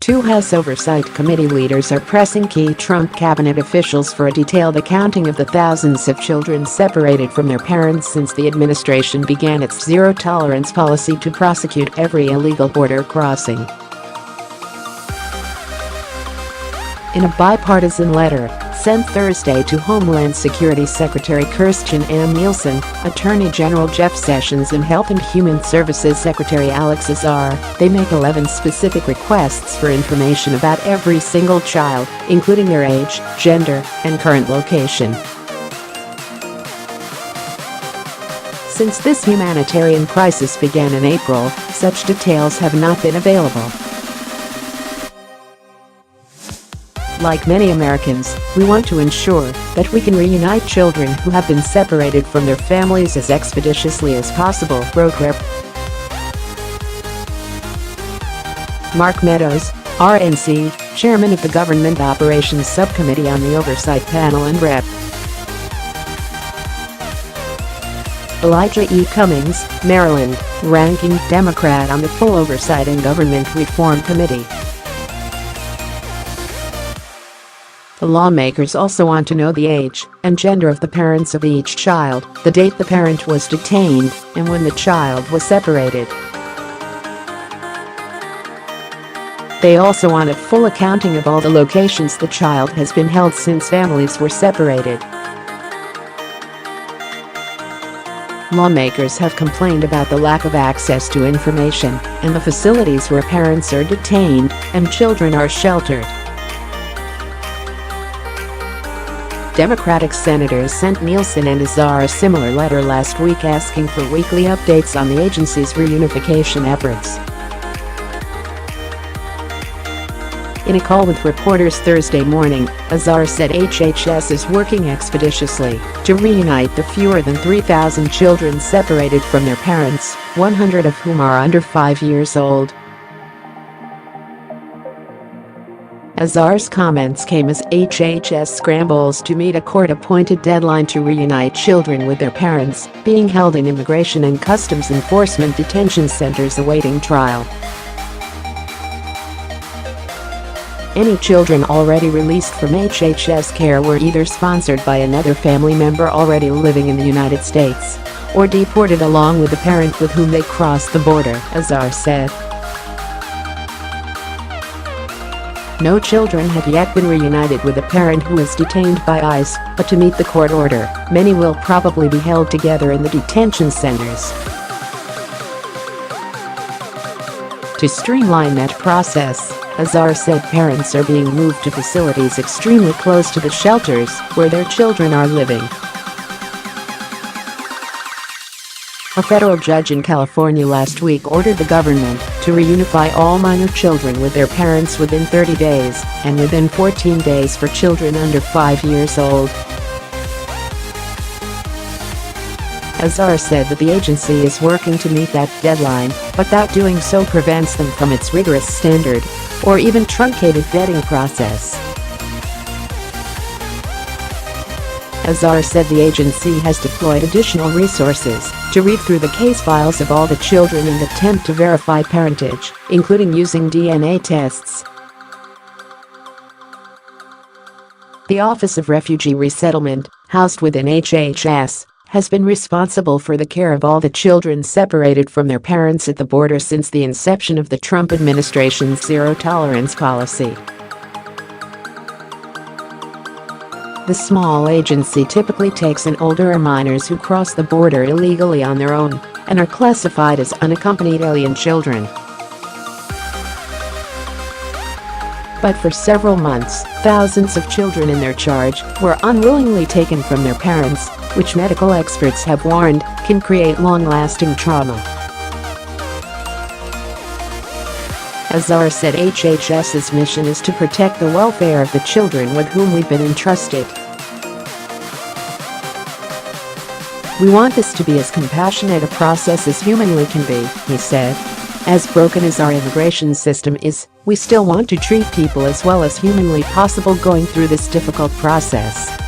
Two House Oversight Committee leaders are pressing key Trump cabinet officials for a detailed accounting of the thousands of children separated from their parents since the administration began its zero-tolerance policy to prosecute every illegal border crossing. In a bipartisan letter sent Thursday to Homeland Security Secretary Kirstjen Nielsen, Attorney General Jeff Sessions and Health and Human Services Secretary Alex Azar, they make 11 specific requests for information about every single child, including their age, gender, and current location. Since this humanitarian crisis began in April, such details have not been available. Like many Americans, we want to ensure that we can reunite children who have been separated from their families as expeditiously as possible, wrote Rep. Mark Meadows, RNC, chairman of the Government Operations Subcommittee on the Oversight Panel, and Rep. Elijah E. Cummings, Maryland, ranking Democrat on the Full Oversight and Government Reform Committee. The lawmakers also want to know the age and gender of the parents of each child, the date the parent was detained, and when the child was separated. They also want a full accounting of all the locations the child has been held since families were separated. Lawmakers have complained about the lack of access to information and the facilities where parents are detained and children are sheltered. Democratic senators sent Nielsen and Azar a similar letter last week asking for weekly updates on the agency's reunification efforts. In a call with reporters Thursday morning, Azar said HHS is working expeditiously to reunite the fewer than 3,000 children separated from their parents, 100 of whom are under 5 years old. Azar's comments came as HHS scrambles to meet a court-appointed deadline to reunite children with their parents being held in Immigration and Customs Enforcement detention centers awaiting trial. Any children already released from HHS care were either sponsored by another family member already living in the United States or deported along with the parent with whom they crossed the border, Azar said. No children have yet been reunited with a parent who is detained by ICE, but to meet the court order, many will probably be held together in the detention centers. To streamline that process, Azar said parents are being moved to facilities extremely close to the shelters where their children are living. A federal judge in California last week ordered the government to reunify all minor children with their parents within 30 days and within 14 days for children under 5 years old. Azar said that the agency is working to meet that deadline, but that doing so prevents them from its rigorous standard or even truncated vetting process. Azar said the agency has deployed additional resources to read through the case files of all the children and attempt to verify parentage, including using DNA tests. The Office of Refugee Resettlement, housed within HHS, has been responsible for the care of all the children separated from their parents at the border since the inception of the Trump administration's zero-tolerance policy. The small agency typically takes in older minors who cross the border illegally on their own and are classified as unaccompanied alien children. But for several months, thousands of children in their charge were unwillingly taken from their parents, which medical experts have warned can create long-lasting trauma. Azar said HHS's mission is to protect the welfare of the children with whom we've been entrusted. We want this to be as compassionate a process as humanly can be, he said. As broken as our immigration system is, we still want to treat people as well as humanly possible going through this difficult process.